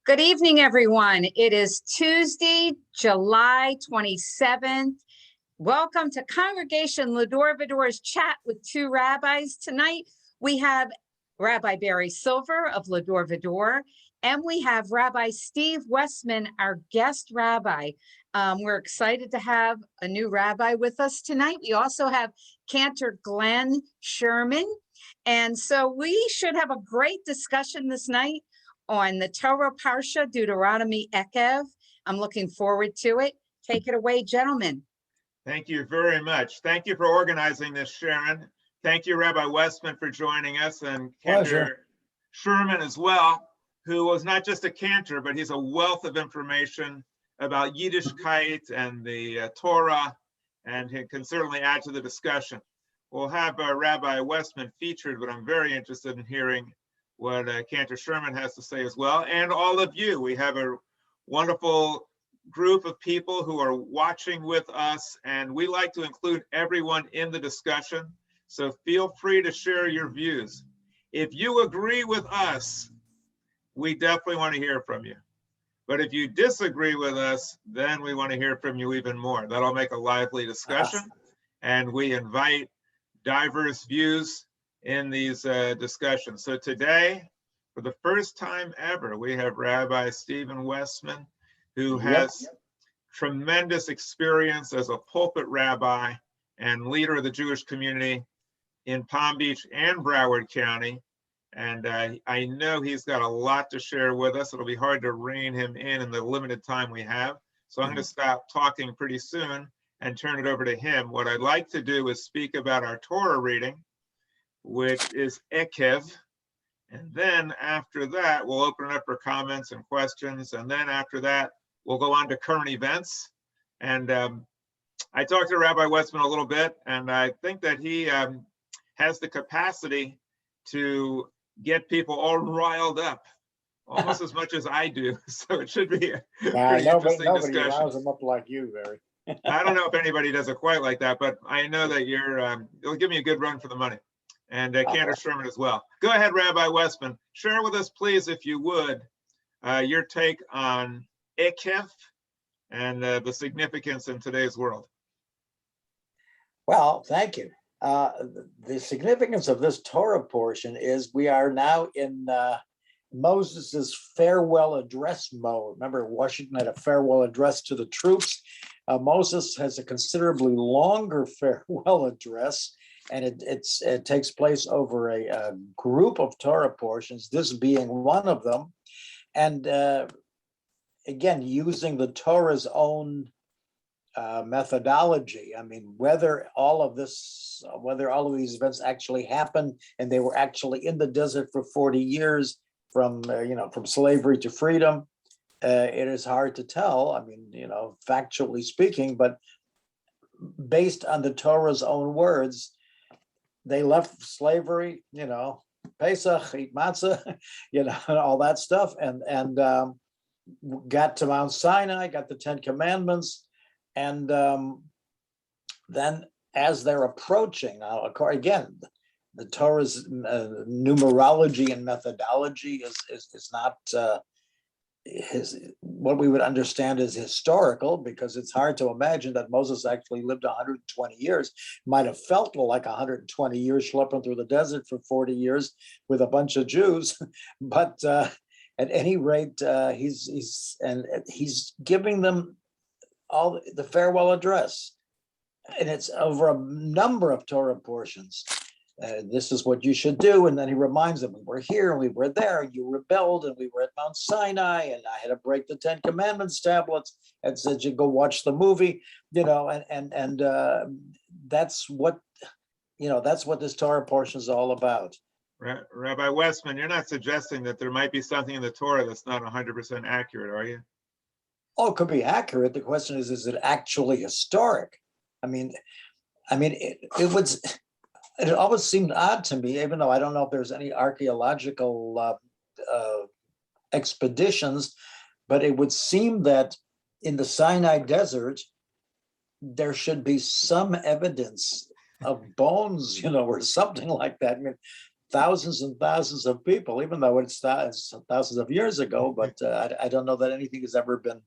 Good evening, everyone. It is Tuesday, July 27th. Welcome to Congregation L'Dor Va-Dor's Chat with Two Rabbis. Tonight, we have Rabbi Barry Silver of L'Dor Va-Dor, and we have Rabbi Steven Westman, our guest rabbi. We're excited to have a new rabbi with us tonight. We also have Cantor Glenn Sherman. And so we should have a great discussion this night on the Torah parsha, Deuteronomy Ekev. I'm looking forward to it. Take it away, gentlemen. Thank you very much. Thank you for organizing this, Sharon. Thank you, Rabbi Westman, for joining us, and Cantor Sherman as well, who was not just a cantor, but he's a wealth of information about Yiddishkeit and the Torah, and he can certainly add to the discussion. We'll have Rabbi Westman featured, but I'm very interested in hearing what Cantor Sherman has to say as well, and all of you. We have a wonderful group of people who are watching with us, and we like to include everyone in the discussion, so feel free to share your views. If you agree with us, we definitely want to hear from you. But if you disagree with us, then we want to hear from you even more. That'll make a lively discussion, and we invite diverse views in these discussions. So today, for the first time ever, we have Rabbi Steven Westman, who has tremendous experience as a pulpit rabbi and leader of the Jewish community in Palm Beach and Broward County. And I know he's got a lot to share with us. It'll be hard to rein him in the limited time we have. So I'm going to stop talking pretty soon and turn it over to him. What I'd like to do is speak about our Torah reading, which is Ekev. And then after that, we'll open it up for comments and questions. And then after that, we'll go on to current events. And I talked to Rabbi Westman a little bit, and I think that he has the capacity to get people all riled up, almost as much as I do. So it should be a pretty interesting discussion. Nobody riles them up like you, Barry. I don't know if anybody does it quite like that, but I know that you'll give me a good run for the money. And Cantor Sherman as well. Go ahead, Rabbi Westman. Share with us, please, if you would, your take on Ekev and the significance in today's world. Well, thank you. The significance of this Torah portion is we are now in Moses's farewell address mode. Remember, Washington had a farewell address to the troops. Moses has a considerably longer farewell address, and it takes place over a group of Torah portions, this being one of them. And again, using the Torah's own methodology. I mean, whether all of these events actually happened and they were actually in the desert for 40 years from slavery to freedom, it is hard to tell. I mean, factually speaking, but based on the Torah's own words, they left slavery, Pesach, eat matzah, all that stuff, and got to Mount Sinai, got the 10 Commandments, and then as they're approaching, again, the Torah's numerology and methodology is not what we would understand as historical, because it's hard to imagine that Moses actually lived 120 years. Might have felt like 120 years schlepping through the desert for 40 years with a bunch of Jews, but at any rate, he's giving them all the farewell address, and it's over a number of Torah portions. This is what you should do. And then he reminds them, we were here and we were there, you rebelled, and we were at Mount Sinai, and I had to break the 10 Commandments tablets, and said, you go watch the movie, and that's what this Torah portion is all about. Rabbi Westman, you're not suggesting that there might be something in the Torah that's not 100% accurate, are you? Oh, it could be accurate. The question is it actually historic? I mean, it always seemed odd to me, even though I don't know if there's any archaeological expeditions, but it would seem that in the Sinai desert, there should be some evidence of bones, or something like that. I mean, thousands and thousands of people, even though it's thousands of years ago. But I don't know that anything has ever been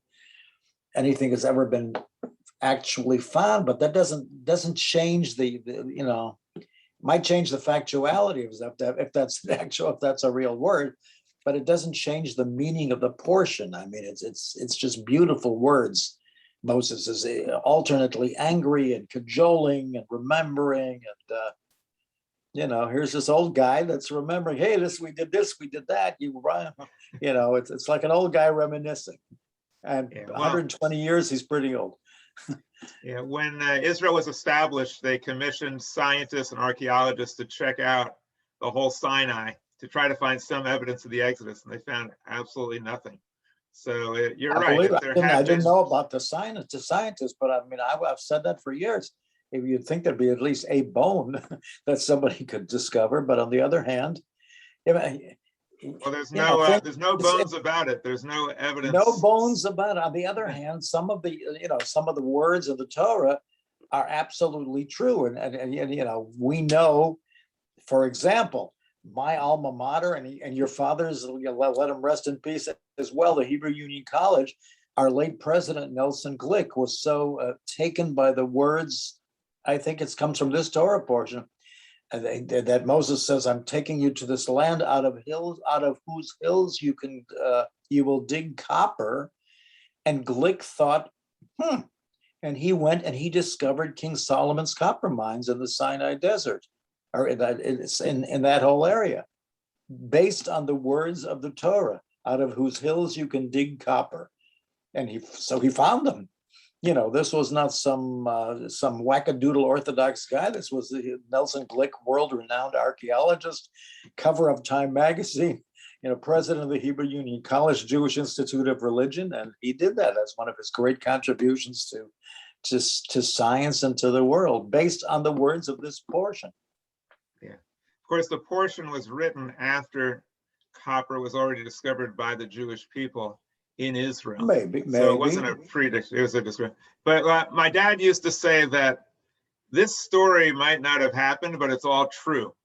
actually found. But that doesn't change the might change the factuality if that's a real word, but it doesn't change the meaning of the portion. I mean, it's just beautiful words. Moses is alternately angry and cajoling and remembering, and here's this old guy that's remembering, hey, we did that. It's like an old guy reminiscing. And 120 years, he's pretty old. Yeah, when Israel was established, they commissioned scientists and archaeologists to check out the whole Sinai to try to find some evidence of the Exodus, and they found absolutely nothing. So you're right. I didn't know about the scientists, but I mean, I've said that for years. If you'd think there'd be at least a bone that somebody could discover, but on the other hand, well, there's no bones about it. There's no evidence. No bones about it. On the other hand, some of the words of the Torah are absolutely true, and we know, for example, my alma mater and your father's, let him rest in peace as well, the Hebrew Union College. Our late president Nelson Glick was so taken by the words. I think it comes from this Torah portion. That Moses says, "I'm taking you to this land out of whose hills you will dig copper." And Glick thought, and he went and he discovered King Solomon's copper mines in the Sinai Desert, or in that whole area, based on the words of the Torah, out of whose hills you can dig copper. And he found them. This was not some wackadoodle Orthodox guy. This was Nelson Glick, world-renowned archaeologist, cover of Time magazine, president of the Hebrew Union College Jewish Institute of Religion, and he did that. That's one of his great contributions to science and to the world, based on the words of this portion. Yeah, of course, the portion was written after copper was already discovered by the Jewish people in Israel. Maybe. So it wasn't a prediction, it was a description. But my dad used to say that this story might not have happened, but it's all true.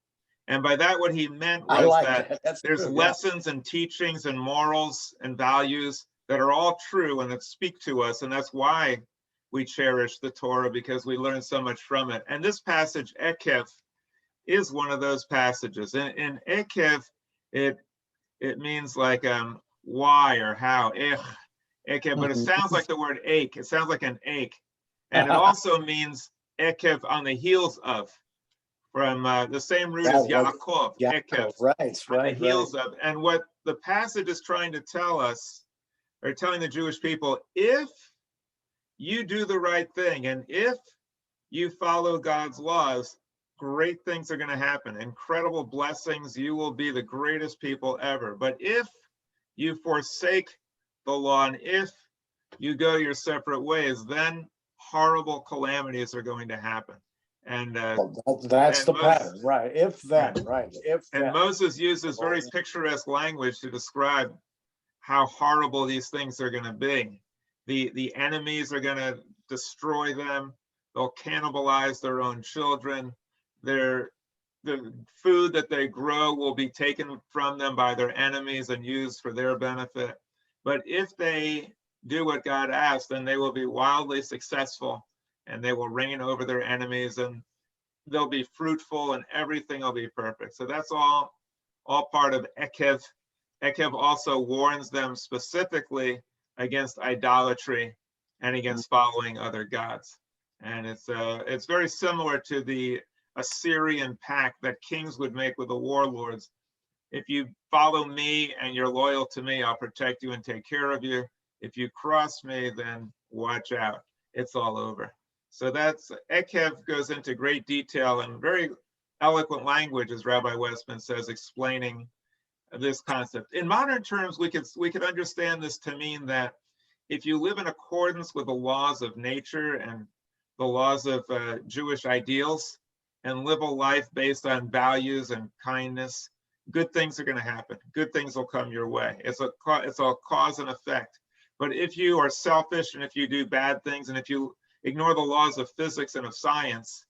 And by that, what he meant was that there's lessons and teachings and morals and values that are all true and that speak to us. And that's why we cherish the Torah, because we learn so much from it. And this passage, Ekev, is one of those passages. In Ekev, it means like why or how, Ekev, but it sounds like the word ache. It sounds like an ache. And it also means Ekev, on the heels of, from the same root as Yaakov, Ekev, on the heels of. And what the passage is trying to tell us, or telling the Jewish people, if you do the right thing and if you follow God's laws, great things are going to happen, incredible blessings. You will be the greatest people ever. But if you forsake the law and if you go your separate ways, then horrible calamities are going to happen. And that's the pattern, right? If then, right? If then. And Moses uses very picturesque language to describe how horrible these things are going to be. The enemies are going to destroy them. They'll cannibalize their own children. The food that they grow will be taken from them by their enemies and used for their benefit. But if they do what God asked, then they will be wildly successful and they will reign over their enemies and they'll be fruitful and everything will be perfect. So that's all part of Ekev. Ekev also warns them specifically against idolatry and against following other gods. And it's very similar to the Assyrian pact that kings would make with the warlords. If you follow me and you're loyal to me, I'll protect you and take care of you. If you cross me, then watch out. It's all over. So that's, Ekev goes into great detail and very eloquent language, as Rabbi Westman says, explaining this concept. In modern terms, we could understand this to mean that if you live in accordance with the laws of nature and the laws of Jewish ideals, and live a life based on values and kindness, good things are going to happen. Good things will come your way. It's a cause and effect. But if you are selfish and if you do bad things and if you ignore the laws of physics and of science,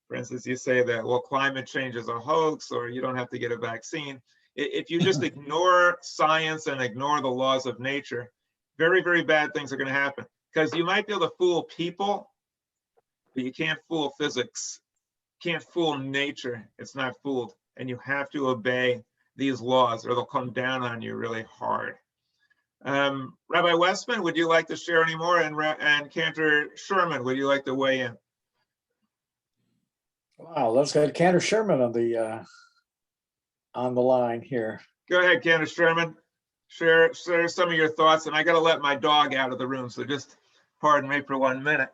For instance, you say that, well, climate change is a hoax, or you don't have to get a vaccine. If you just ignore science and ignore the laws of nature, very, very bad things are going to happen. Because you might be able to fool people, but you can't fool physics. Can't fool nature. It's not fooled. And you have to obey these laws or they'll come down on you really hard. Rabbi Westman, would you like to share any more? And Cantor Sherman, would you like to weigh in? Wow, let's get Cantor Sherman on the line here. Go ahead, Cantor Sherman. Share some of your thoughts. And I got to let my dog out of the room, so just pardon me for 1 minute.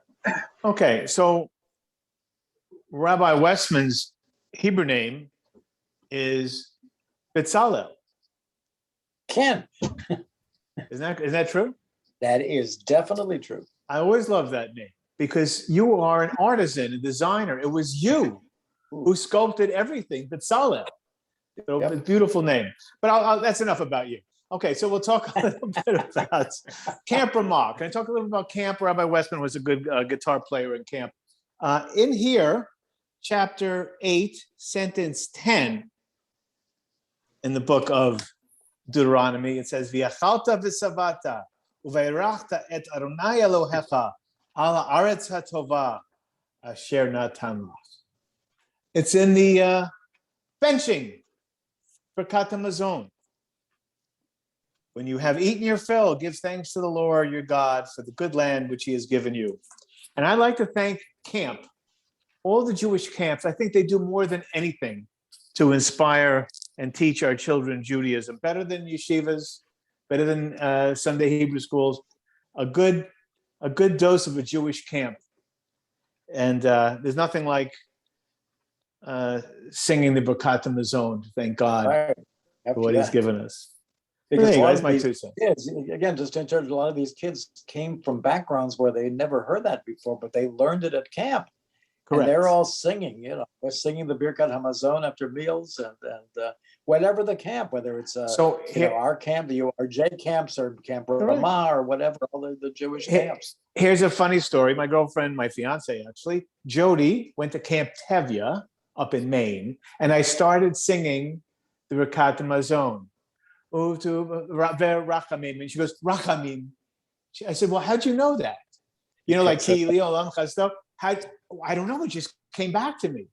Okay, so Rabbi Westman's Hebrew name is Bezalel. Ken. Isn't that true? That is definitely true. I always love that name because you are an artisan, a designer. It was you who sculpted everything, Bezalel. So Yep. a beautiful name. But that's enough about you. Okay, so we'll talk a little bit about Camp Ramah. Can I talk a little bit about camp? Rabbi Westman was a good guitar player in camp. In here, chapter 8, sentence 10, in the book of Deuteronomy, it says, "V'achalta v'savata uveirachta et Adonai Elohecha ala aretz hatova asher natan lach." It's in the benching for katamazon. When you have eaten your fill, give thanks to the Lord your God for the good land which he has given you. And I'd like to thank camp, all the Jewish camps. I think they do more than anything to inspire and teach our children Judaism, better than yeshivas, better than Sunday Hebrew schools, a good dose of a Jewish camp. And there's nothing like singing the Birkat HaMazon to thank God Right. for what he's given us. Because Hey, a lot that's of my these 2 cents. kids, again, just in terms, a lot of these kids came from backgrounds where they never heard that before, but they learned it at camp. Correct. And they're all singing, they're singing the Birkat HaMazon after meals and whatever the camp, whether it's So our camp, the URJ camps, or Camp Ramah, or whatever, all the Jewish camps. Here's a funny story. My girlfriend, my fiance actually, Jody, went to Camp Tevye up in Maine, and I started singing the Birkat HaMazon. And she goes, Rachamim. I said, well, how'd you know that? Like Kili Olam Chasdo. I don't know. It just came back to me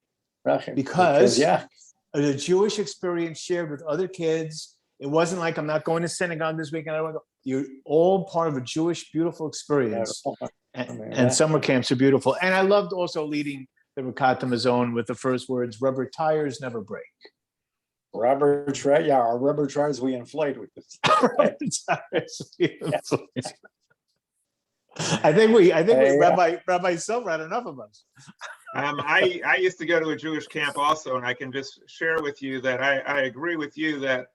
because the Jewish experience shared with other kids. It wasn't like I'm not going to synagogue this weekend. I want to go. You're all part of a Jewish, beautiful experience. And summer camps are beautiful. And I loved also leading the Birkat HaMazon with the first words, rubber tires never break. Rubber tires we inflate with this. I think Rabbi Silver had enough of us. I used to go to a Jewish camp also, and I can just share with you that I agree with you that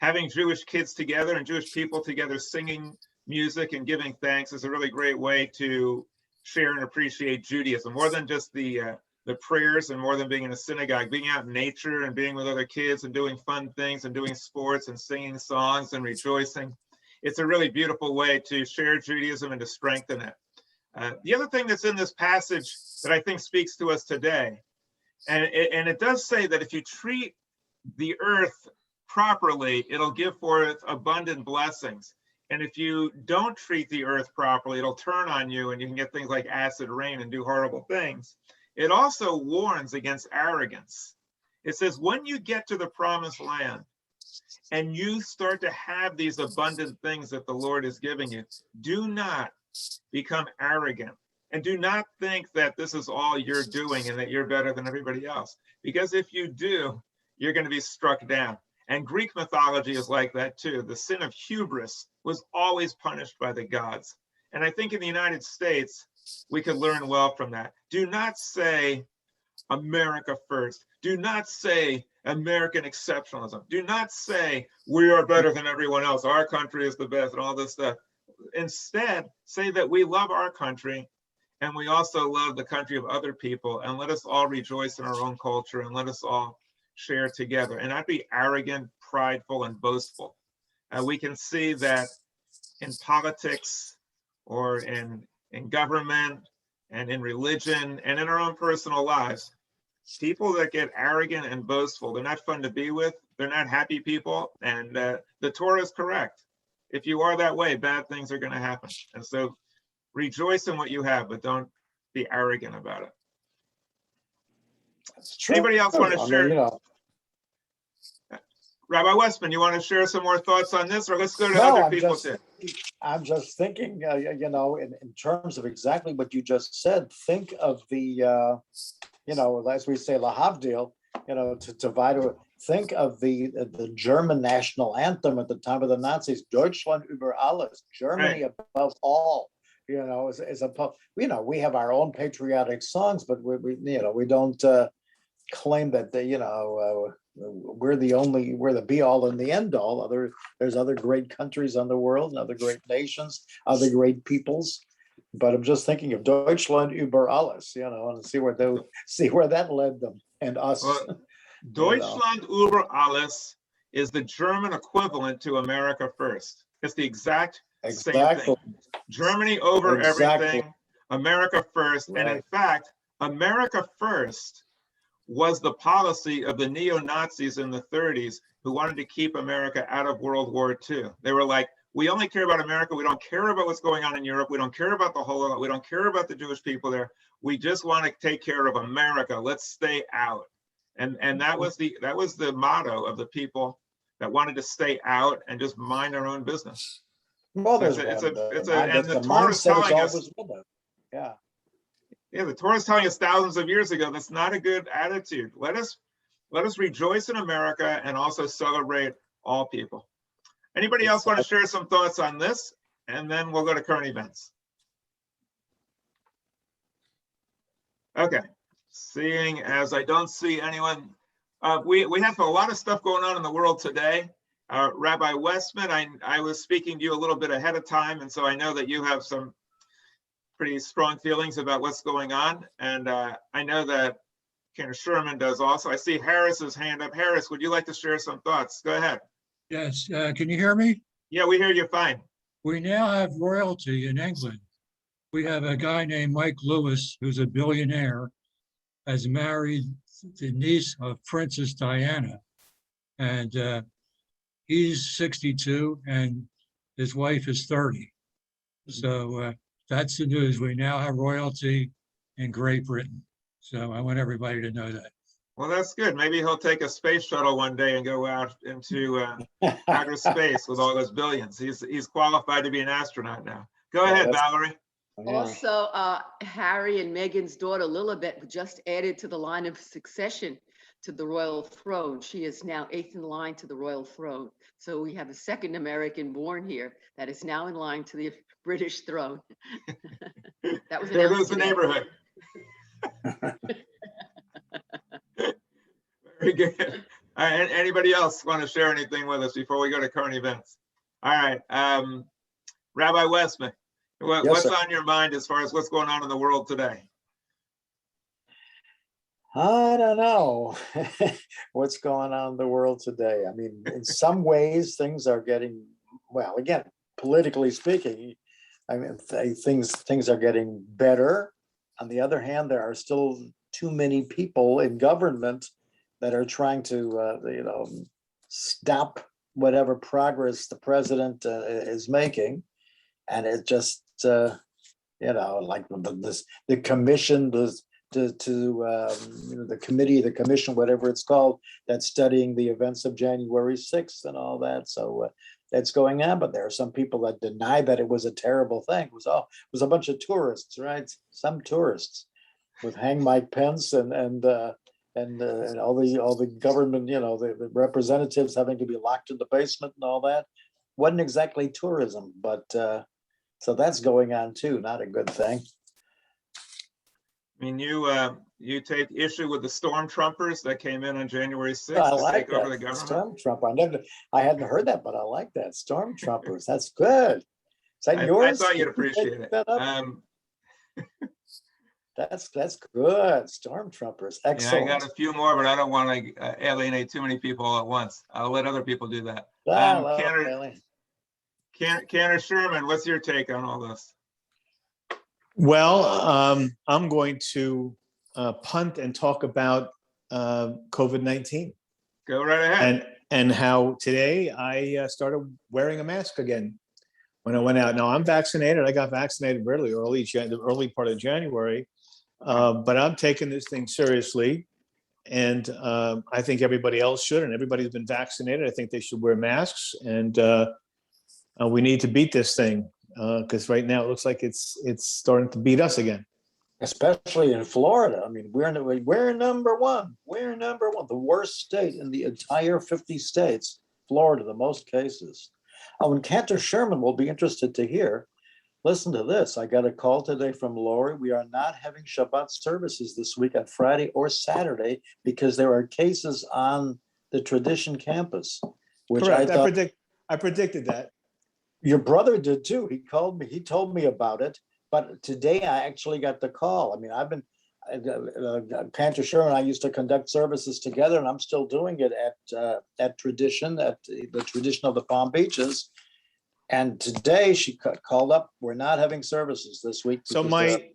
having Jewish kids together and Jewish people together singing music and giving thanks is a really great way to share and appreciate Judaism, more than just the prayers and more than being in a synagogue, being out in nature and being with other kids and doing fun things and doing sports and singing songs and rejoicing. It's a really beautiful way to share Judaism and to strengthen it. The other thing that's in this passage that I think speaks to us today, and it does say that if you treat the earth properly, it'll give forth abundant blessings. And if you don't treat the earth properly, it'll turn on you and you can get things like acid rain and do horrible things. It also warns against arrogance. It says, when you get to the promised land and you start to have these abundant things that the Lord is giving you, do not become arrogant and do not think that this is all you're doing and that you're better than everybody else. Because if you do, you're going to be struck down. And Greek mythology is like that too. The sin of hubris was always punished by the gods. And I think in the United States, we could learn well from that. Do not say America first. Do not say American exceptionalism. Do not say we are better than everyone else. Our country is the best and all this stuff. Instead, say that we love our country and we also love the country of other people, and let us all rejoice in our own culture and let us all share together and not be arrogant, prideful, and boastful. We can see that in politics or in government and in religion and in our own personal lives, people that get arrogant and boastful, they're not fun to be with. They're not happy people. And the Torah is correct. If you are that way, bad things are going to happen. And so rejoice in what you have, but don't be arrogant about it. It's true. Anybody else want to I mean, share? you know, Rabbi Westman, you want to share some more thoughts on this, or let's go to no, other I'm people just, too? I'm just thinking, you know, in terms of exactly what you just said, think of the, you know, as we say, lahavdil, you know, to divide, think of the German national anthem at the time of the Nazis, Deutschland über alles, Germany above all, you know, is a, you know, we have our own patriotic songs, but we you know, we don't claim that, you know, we're the be all and the end all. There's other great countries in the world, and other great nations, other great peoples. But I'm just thinking of Deutschland über alles, you know, and see where that led them and us. Well, Deutschland über alles is the German equivalent to America first. It's the exact same thing. Germany over everything, America first. Right. And in fact, America first was the policy of the neo-Nazis in the 30s who wanted to keep America out of World War II. They were like, we only care about America. We don't care about what's going on in Europe. We don't care about the Holocaust. We don't care about the Jewish people there. We just want to take care of America. Let's stay out. And that was the motto of the people that wanted to stay out and just mind their own business. Well, and the Torah is telling us, yeah, the Torah is telling us thousands of years ago, that's not a good attitude. Let us rejoice in America and also celebrate all people. Anybody else want to share some thoughts on this? And then we'll go to current events. Okay, seeing as I don't see anyone, we have a lot of stuff going on in the world today. Rabbi Westman, I was speaking to you a little bit ahead of time, and so I know that you have some pretty strong feelings about what's going on. And I know that Cantor Sherman does also. I see Harris's hand up. Harris, would you like to share some thoughts? Go ahead. Yes, can you hear me? Yeah, we hear you fine. We now have royalty in England. We have a guy named Mike Lewis, who's a billionaire, has married the niece of Princess Diana. And he's 62 and his wife is 30. So that's the news. We now have royalty in Great Britain. So I want everybody to know that. Well, that's good. Maybe he'll take a space shuttle one day and go out into outer space with all those billions. He's qualified to be an astronaut now. Go ahead, Valerie. Also, Harry and Meghan's daughter Lilibet just added to the line of succession to the royal throne. She is now 8th in line to the royal throne. So we have a second American born here that is now in line to the British throne. That was there goes the neighborhood. Very good. All right, anybody else want to share anything with us before we go to current events? All right, Rabbi Westman, what's on your mind as far as what's going on in the world today? I don't know what's going on in the world today. I mean, in some ways, things are getting, well, again, politically speaking, I mean, things are getting better. On the other hand, there are still too many people in government that are trying to, stop whatever progress the president is making. And it just, like the commission, the commission, whatever it's called, that's studying the events of January 6th and all that. So that's going on, but there are some people that deny that it was a terrible thing. It was a bunch of tourists, right? Some tourists with Hang Mike Pence and all the government, the representatives having to be locked in the basement and all that. Wasn't exactly tourism, but so that's going on too. Not a good thing. I mean, you take issue with the stormtroopers that came in on January 6th to take over the government? Stormtrooper. I hadn't heard that, but I like that. Stormtroopers. That's good. Is that yours? I thought you'd appreciate it. That's good. Stormtroopers. Excellent. Yeah, I got a few more, but I don't want to alienate too many people all at once. I'll let other people do that. Cantor Sherman, what's your take on all this? Well, I'm going to punt and talk about COVID-19. Go right ahead. And how today I started wearing a mask again when I went out. Now I'm vaccinated. I got vaccinated the early part of January, but I'm taking this thing seriously. And I think everybody else should, and everybody's been vaccinated. I think they should wear masks, and we need to beat this thing because right now it looks like it's starting to beat us again. Especially in Florida. I mean, we're number one. We're number one, the worst state in the entire 50 states. Florida, the most cases. And Cantor Sherman will be interested to hear. Listen to this. I got a call today from Lori. We are not having Shabbat services this week on Friday or Saturday because there are cases on the Tradition campus. Which Correct. I predicted that. Your brother did too. He called me. He told me about it. But today I actually got the call. I mean, I've been, Cantor Sherman and I used to conduct services together, and I'm still doing it at Tradition, at the Tradition of the Palm Beaches. And today she called up, we're not having services this week. So my,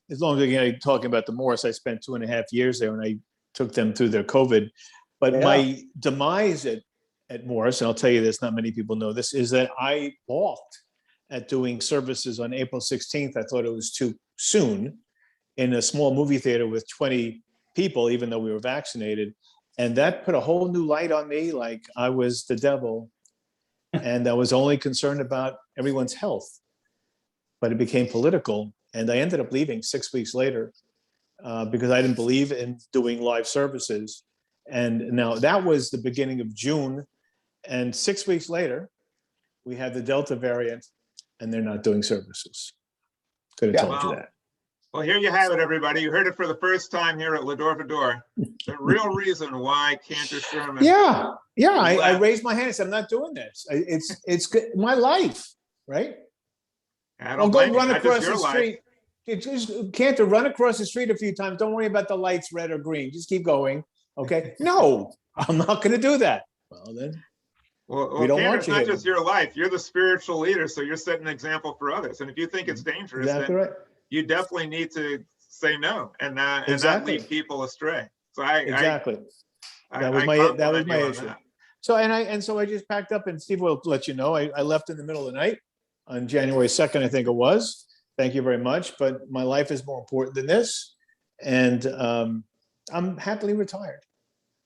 as long as you're talking about the Morris, I spent 2.5 years there when I took them through their COVID. But my demise at Morris, and I'll tell you this, not many people know this, is that I balked at doing services on April 16th. I thought it was too soon in a small movie theater with 20 people, even though we were vaccinated. And that put a whole new light on me, like I was the devil. And I was only concerned about everyone's health. But it became political. And I ended up leaving 6 weeks later because I didn't believe in doing live services. And now that was the beginning of June. And 6 weeks later, we had the Delta variant, and they're not doing services. Could have told you that. Well, here you have it, everybody. You heard it for the first time here at L'Dor Va-Dor. The real reason why Cantor Sherman. I raised my hand and said, I'm not doing this. It's my life, right? I'll go run across the street. Cantor, run across the street a few times. Don't worry about the lights, red or green. Just keep going. Okay? No, I'm not going to do that. Well, then. Well, Cantor, it's not just your life. You're the spiritual leader, so you're setting an example for others. And if you think it's dangerous, then you definitely need to say no and not lead people astray. So that was my issue. So I just packed up, and Steve will let you know. I left in the middle of the night on January 2nd, I think it was. Thank you very much. But my life is more important than this, and I'm happily retired.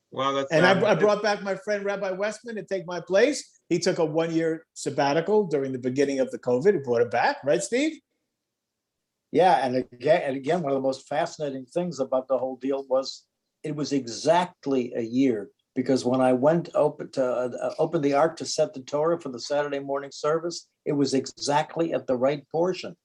Well, I brought back my friend Rabbi Westman to take my place. He took a 1-year sabbatical during the beginning of the COVID. He brought it back, right, Steve? Yeah, and again, one of the most fascinating things about the whole deal was it was exactly a year, because when I went open the ark to set the Torah for the Saturday morning service, it was exactly at the right portion.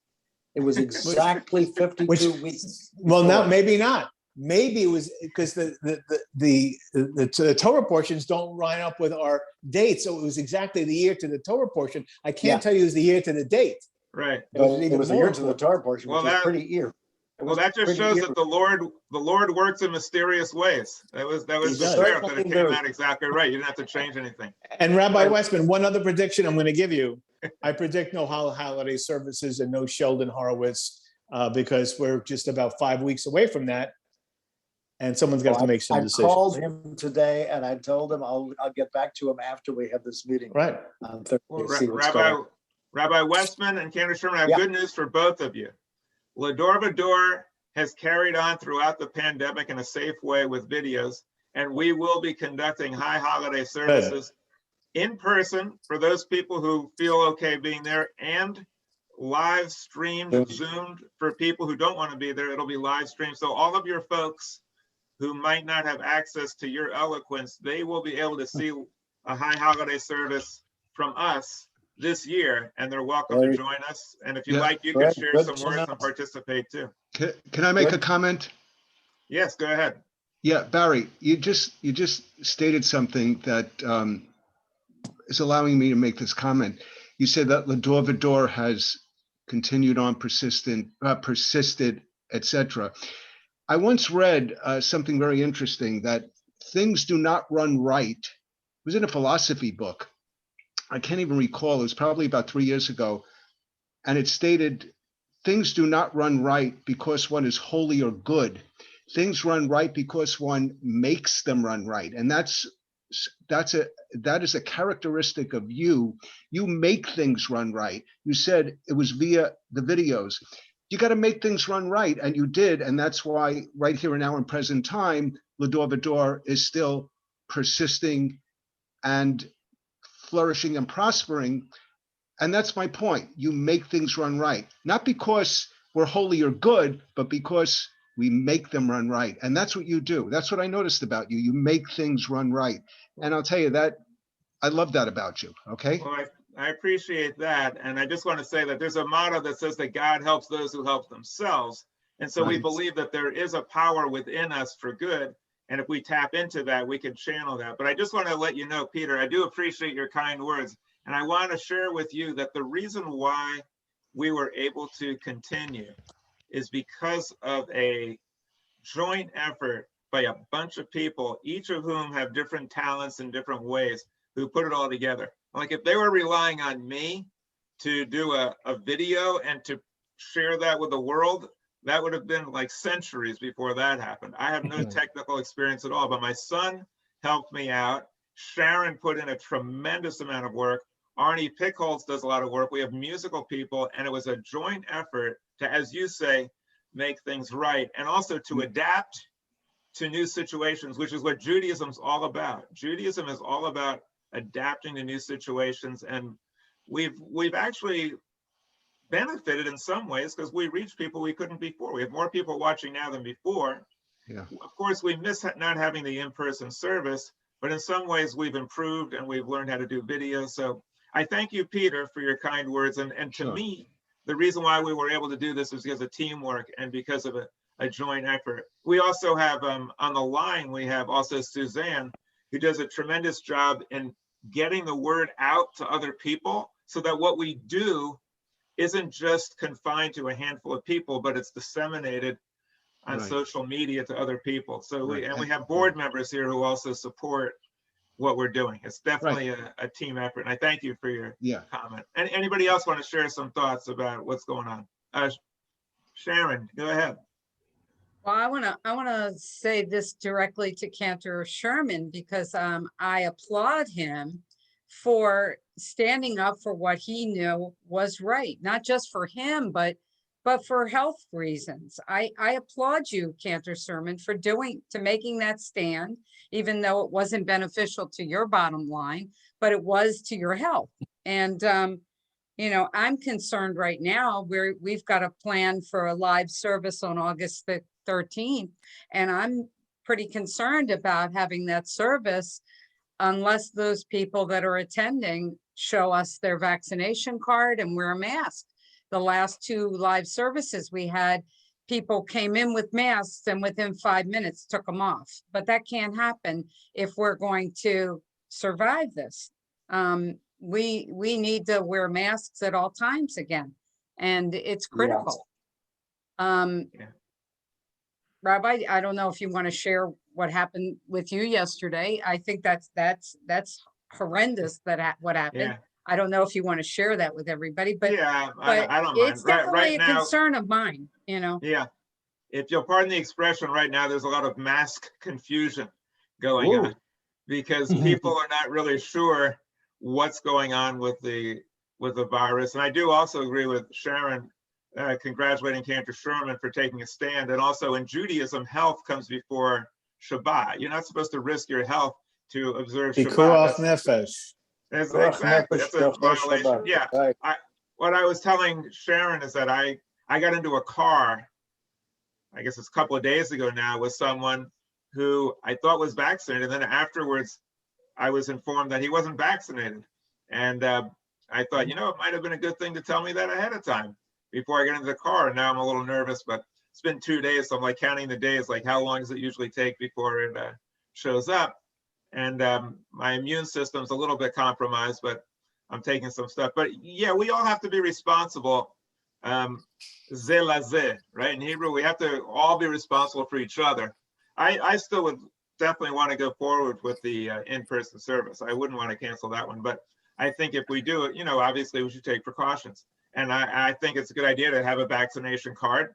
It was exactly 52 weeks. Well, now maybe not. Maybe it was because the Torah portions don't line up with our date, so it was exactly the year to the Torah portion. I can't tell you it was the year to the date. Right. It was the year to the Torah portion, which was pretty ear. Well, that just shows that the Lord works in mysterious ways. That was the sheriff that it came out exactly right. You didn't have to change anything. And Rabbi Westman, one other prediction I'm going to give you. I predict no holiday services and no Sheldon Horowitz because we're just about 5 weeks away from that. And someone's got to make some decisions. I called him today, and I told him I'll get back to him after we have this meeting. Right. On Thursday, Rabbi Westman and Cantor Sherman, I have good news for both of you. L'Dor Va-Dor has carried on throughout the pandemic in a safe way with videos, and we will be conducting high holiday services in person for those people who feel okay being there, and live streamed, Zoomed for people who don't want to be there. It'll be live streamed. So all of your folks who might not have access to your eloquence, they will be able to see a high holiday service from us this year, and they're welcome to join us. And if you like, you can share some words and participate too. Can I make a comment? Yes, go ahead. Yeah, Barry, you just stated something that is allowing me to make this comment. You said that L'Dor Va-Dor has continued on, persisted, etc. I once read something very interesting, that things do not run right. It was in a philosophy book. I can't even recall. It was probably about 3 years ago. And it stated, things do not run right because one is holy or good. things run right because one makes them run right. And that is a characteristic of you. You make things run right. You said it was via the videos. You got to make things run right, and you did. And that's why right here and now in present time, L'Dor Va-Dor is still persisting and flourishing and prospering. And that's my point. You make things run right, not because we're holy or good, but because we make them run right. And that's what you do. That's what I noticed about you. You make things run right. And I'll tell you that I love that about you. Okay. Well, I appreciate that. And I just want to say that there's a motto that says that God helps those who help themselves. And so we Right. believe that there is a power within us for good. And if we tap into that, we can channel that. But I just want to let you know, Peter, I do appreciate your kind words. And I want to share with you that the reason why we were able to continue is because of a joint effort by a bunch of people, each of whom have different talents in different ways, who put it all together. Like if they were relying on me to do a video and to share that with the world, that would have been like centuries before that happened. I have no technical experience at all, but my son helped me out. Sharon put in a tremendous amount of work. Arnie Pickholz does a lot of work. We have musical people, and it was a joint effort to, as you say, make things right, and also to adapt to new situations, which is what Judaism's all about. Judaism is all about adapting to new situations, and we've actually benefited in some ways because we reach people we couldn't before. We have more people watching now than before. Yeah. Of course, we miss not having the in-person service, but in some ways we've improved and we've learned how to do videos. So I thank you, Peter, for your kind words. And to Sure. me, the reason why we were able to do this is because of teamwork and because of a joint effort. We also have on the line, we have also Suzanne, who does a tremendous job in getting the word out to other people so that what we do isn't just confined to a handful of people, but it's disseminated on Right. social media to other people. So Right. we have board members here who also support what we're doing. It's definitely a team effort. And I thank you for your comment. And anybody else want to share some thoughts about what's going on? Sharon, go ahead. Well, I want to say this directly to Cantor Sherman because I applaud him for standing up for what he knew was right, not just for him, but for health reasons. I applaud you, Cantor Sherman, for making that stand, even though it wasn't beneficial to your bottom line, but it was to your health. And you know, I'm concerned right now where we've got a plan for a live service on August the 13th, and I'm pretty concerned about having that service unless those people that are attending show us their vaccination card and wear a mask. The last two live services we had, people came in with masks and within 5 minutes took them off. But that can't happen if we're going to survive this. We need to wear masks at all times again, and it's critical. Rabbi, I don't know if you want to share what happened with you yesterday. I think that's horrendous what happened. Yeah. I don't know if you want to share that with everybody, but yeah, I don't mind. it's definitely right a now, concern of mine, you know. Yeah, if you'll pardon the expression, right now there's a lot of mask confusion going on because people are not really sure what's going on with the virus. And I do also agree with Sharon congratulating Cantor Sherman for taking a stand. And also in Judaism, health comes before Shabbat. You're not supposed to risk your health to observe Shabbat. That's exactly, that's a violation. Yeah, what I was telling Sharon is that I got into a car, I guess it's a couple of days ago now, with someone who I thought was vaccinated. And then afterwards, I was informed that he wasn't vaccinated. And I thought, you know, it might have been a good thing to tell me that ahead of time before I get into the car. And now I'm a little nervous, but it's been 2 days. So I'm like counting the days, like how long does it usually take before it shows up? And my immune system's a little bit compromised, but I'm taking some stuff. But yeah, we all have to be responsible. Zeh la zeh, right? In Hebrew, we have to all be responsible for each other. I still would definitely want to go forward with the in-person service. I wouldn't want to cancel that one. But I think if we do it, you know, obviously we should take precautions. And I think it's a good idea to have a vaccination card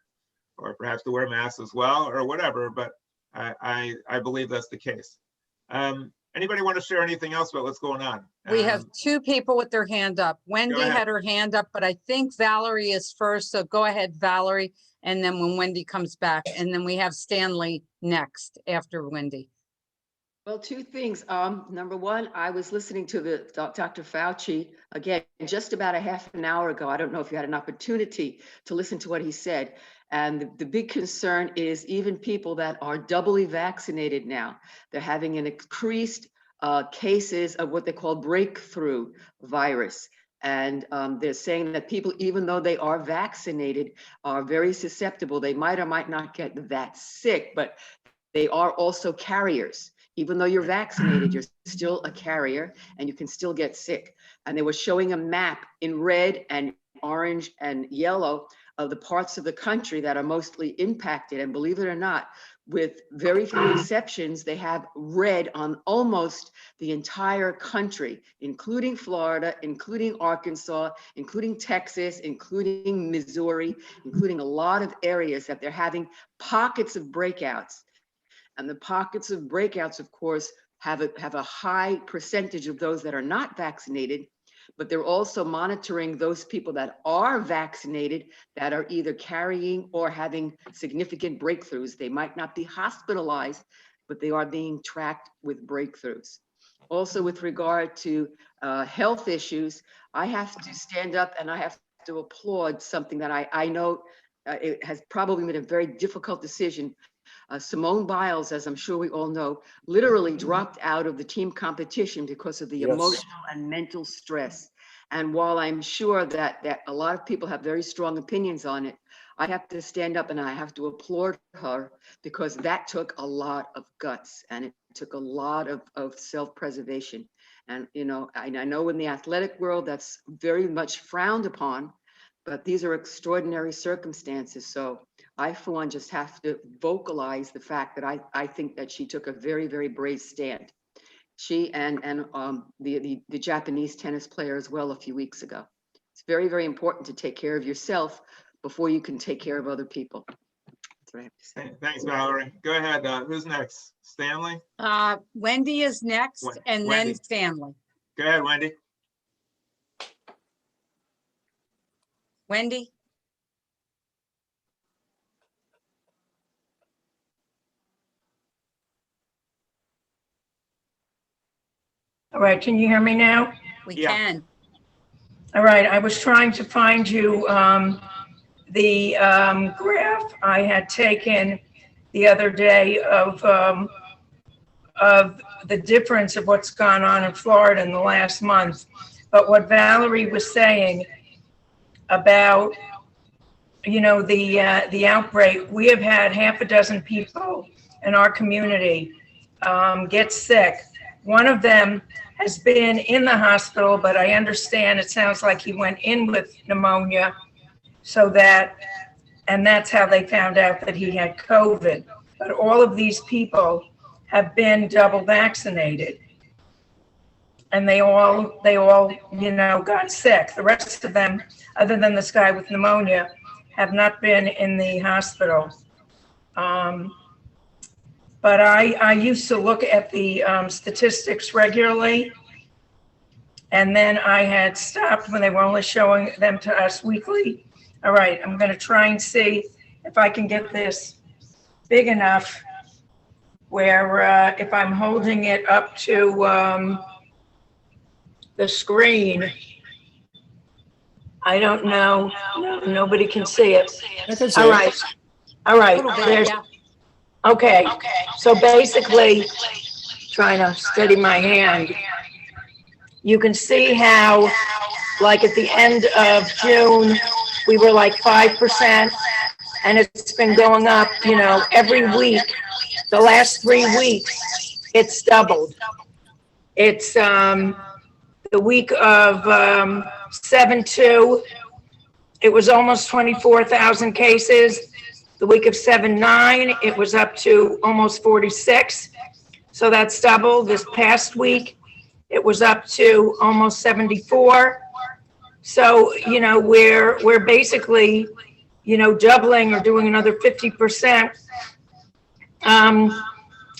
or perhaps to wear masks as well, or whatever. But I believe that's the case. Anybody want to share anything else about what's going on? We have two people with their hand up. Wendy ahead. had her hand up, but I think Valerie is first. So go ahead, Valerie. And then when Wendy comes back, and then we have Stanley next after Wendy. Well, two things. Number one, I was listening to the Dr. Fauci again just about a half an hour ago. I don't know if you had an opportunity to listen to what he said. And the big concern is even people that are doubly vaccinated now, they're having an increased cases of what they call breakthrough virus. And they're saying that people, even though they are vaccinated, are very susceptible. They might or might not get that sick, but they are also carriers. Even though you're vaccinated, you're still a carrier and you can still get sick. And they were showing a map in red and orange and yellow of the parts of the country that are mostly impacted. And believe it or not, with very few exceptions, they have red on almost the entire country, including Florida, including Arkansas, including Texas, including Missouri, including a lot of areas that they're having pockets of breakouts. And the pockets of breakouts, of course, have a high percentage of those that are not vaccinated, but they're also monitoring those people that are vaccinated that are either carrying or having significant breakthroughs. They might not be hospitalized, but they are being tracked with breakthroughs. Also, with regard to health issues, I have to stand up and I have to applaud something that I know it has probably been a very difficult decision. Simone Biles, as I'm sure we all know, literally dropped out of the team competition because of the emotional and mental stress. And while I'm sure that a lot of people have very strong opinions on it, I have to stand up and I have to applaud her because that took a lot of guts and it took a lot of self-preservation. And, you know, I know in the athletic world that's very much frowned upon, but these are extraordinary circumstances. So I, for one, just have to vocalize the fact that I think that she took a very, very brave stand. She and the Japanese tennis player as well a few weeks ago. It's very, very important to take care of yourself before you can take care of other people. That's what I have to say. Thanks, Valerie. Go ahead. Who's next? Stanley? Wendy is next, and Wendy. then Stanley. Go ahead, Wendy. Wendy? All right, can you hear me now? We Yeah. can. All right, I was trying to find you the graph I had taken the other day of the difference of what's gone on in Florida in the last month. But what Valerie was saying about, you know, the outbreak, we have had half a dozen people in our community get sick. One of them has been in the hospital, but I understand it sounds like he went in with pneumonia, and that's how they found out that he had COVID. But all of these people have been double vaccinated, and they all, you know, got sick. The rest of them, other than this guy with pneumonia, have not been in the hospital. But I used to look at the statistics regularly, and then I had stopped when they were only showing them to us weekly. All right, I'm going to try and see if I can get this big enough where if I'm holding it up to the screen, I don't know. No, nobody can see it. I can see All it. right. All right. Little bit, There's, yeah. okay. So basically, trying to steady my hand, you can see how, like at the end of June, we were like 5%, and it's been going up, you know, every week. The last 3 weeks, it's doubled. It's the week of 7/2, it was almost 24,000 cases. The week of 7/9, it was up to almost 46. So that's double. This past week, it was up to almost 74. So, you know, we're basically, doubling or doing another 50%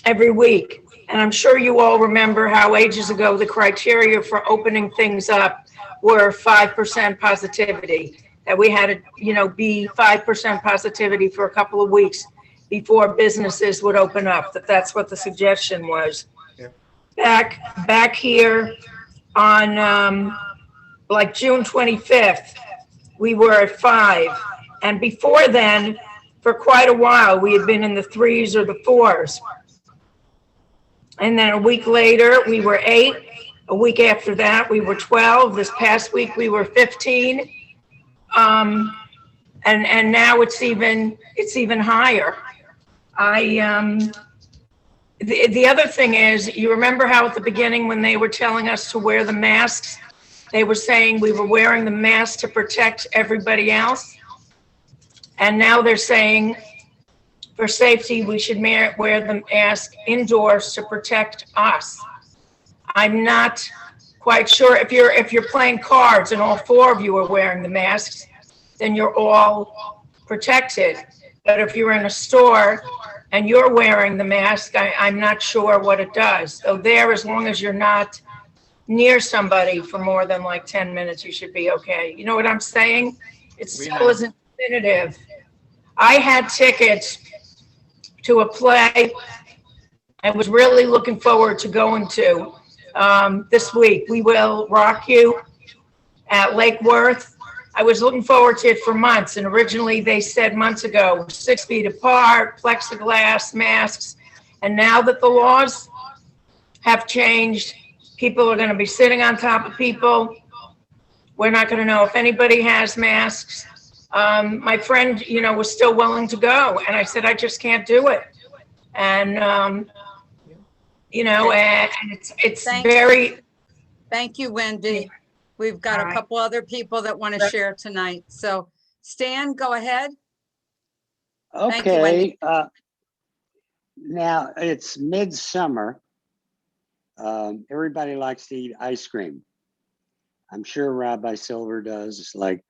every week. And I'm sure you all remember how ages ago the criteria for opening things up were 5% positivity, that we had to, be 5% positivity for a couple of weeks before businesses would open up, that's what the suggestion was. Yeah. Back here on like June 25th, we were at 5. And before then, for quite a while, we had been in the 3s or the 4s. And then a week later, we were 8. A week after that, we were 12. This past week, we were 15. And now it's even higher. The other thing is, you remember how at the beginning when they were telling us to wear the masks, they were saying we were wearing the mask to protect everybody else? And now they're saying for safety, we should wear the mask indoors to protect us. I'm not quite sure if you're playing cards and all 4 of you are wearing the masks, then you're all protected. But if you're in a store and you're wearing the mask, I'm not sure what it does. So there, as long as you're not near somebody for more than like 10 minutes, you should be okay. You know what I'm saying? It still isn't definitive. I had tickets to a play I was really looking forward to going to this week. We Will Rock You at Lake Worth. I was looking forward to it for months, and originally they said months ago, 6 feet apart, plexiglass, masks, and now that the laws have changed, people are going to be sitting on top of people. We're not going to know if anybody has masks. My friend, was still willing to go, and I said, I just can't do it. And, and it's very. Thank you, Wendy. We've got a couple other people that want to share tonight. So Stan, go ahead. Okay. Now it's midsummer. Everybody likes to eat ice cream. I'm sure Rabbi Silver does, like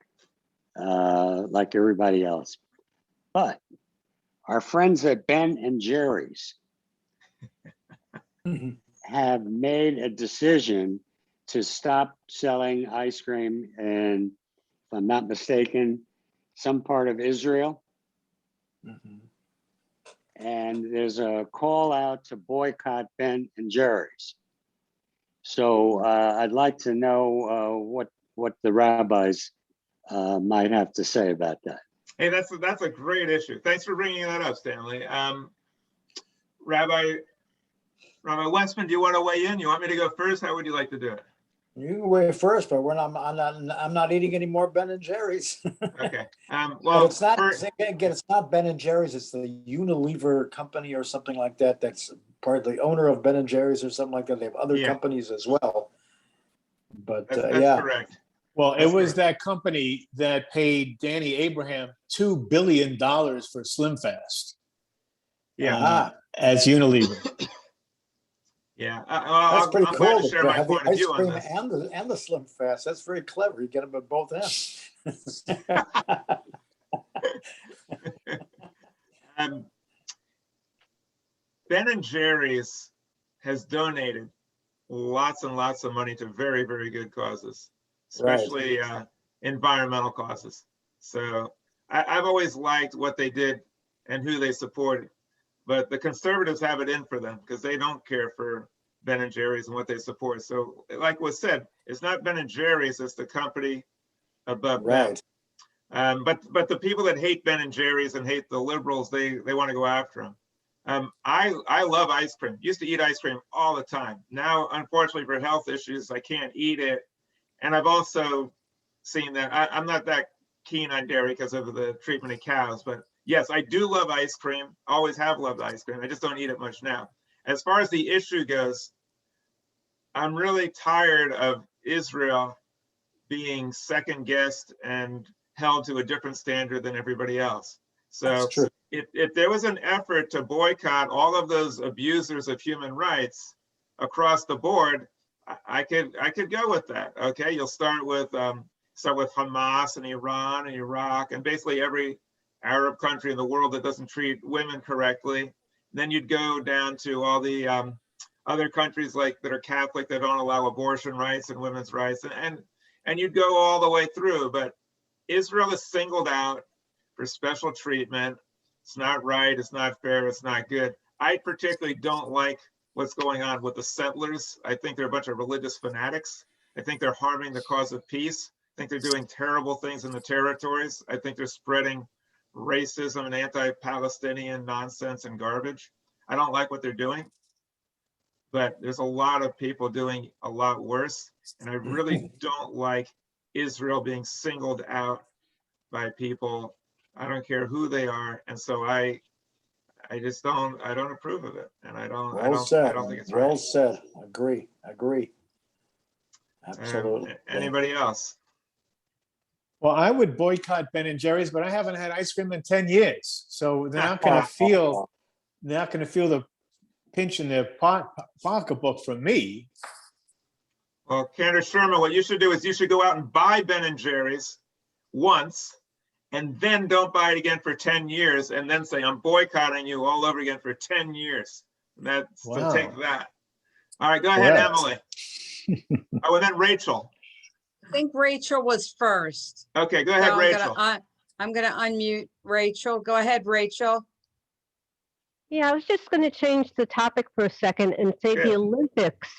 everybody else. But our friends at Ben and Jerry's have made a decision to stop selling ice cream in, if I'm not mistaken, some part of Israel. And there's a call out to boycott Ben and Jerry's. So I'd like to know what the rabbis might have to say about that. Hey, that's a great issue. Thanks for bringing that up, Stanley. Rabbi Westman, do you want to weigh in? You want me to go first? How would you like to do it? You can weigh first, but I'm not eating any more Ben and Jerry's. Okay. Well, Well, it's not again. It's not Ben and Jerry's. It's the Unilever company or something like that. That's part of the owner of Ben and Jerry's or something like that. They have other companies as well. But that's yeah, correct. Well, it was that company that paid Danny Abraham $2 billion for Slim Fast. Yeah. As Unilever. Yeah. that's pretty I'm cool. glad to share my Have the point of ice view on cream this. and the Slim Fast. That's very clever. You get them at both ends. Ben and Jerry's has donated lots and lots of money to very, very good causes, especially environmental causes. So I've always liked what they did and who they supported. But the conservatives have it in for them because they don't care for Ben and Jerry's and what they support. So like was said, it's not Ben and Jerry's, it's the company above them. But the people that hate Ben and Jerry's and hate the liberals, they want to go after them. I love ice cream. Used to eat ice cream all the time. Now, unfortunately for health issues, I can't eat it. And I've also seen that I'm not that keen on dairy because of the treatment of cows, but yes, I do love ice cream. Always have loved ice cream. I just don't eat it much now. As far as the issue goes, I'm really tired of Israel being second guessed and held to a different standard than everybody else. So if there was an effort to boycott all of those abusers of human rights across the board, I could go with that. Okay, you'll start with Hamas and Iran and Iraq and basically every Arab country in the world that doesn't treat women correctly. Then you'd go down to all the other countries like that are Catholic that don't allow abortion rights and women's rights, and you'd go all the way through. But Israel is singled out for special treatment. It's not right. It's not fair. It's not good. I particularly don't like what's going on with the settlers. I think they're a bunch of religious fanatics. I think they're harming the cause of peace. I think they're doing terrible things in the territories. I think they're spreading racism and anti-Palestinian nonsense and garbage. I don't like what they're doing, but there's a lot of people doing a lot worse. And I really don't like Israel being singled out by people. I don't care who they are. And so I just don't approve of it. And I don't think it's right. Well said. Agree. Absolutely. Anybody else? Well, I would boycott Ben and Jerry's, but I haven't had ice cream in 10 years. So they're not going to feel the pinch in their pocketbook from me. Well, Cantor Sherman, what you should do is you should go out and buy Ben and Jerry's once, and then don't buy it again for 10 years, and then say, I'm boycotting you all over again for 10 years. So take that. All right, go ahead, Emily. Oh, and then Rachel. I think Rachel was first. Okay, go ahead, So Rachel. I'm gonna unmute Rachel. Go ahead, Rachel. Yeah, I was just going to change the topic for a second and say the Olympics.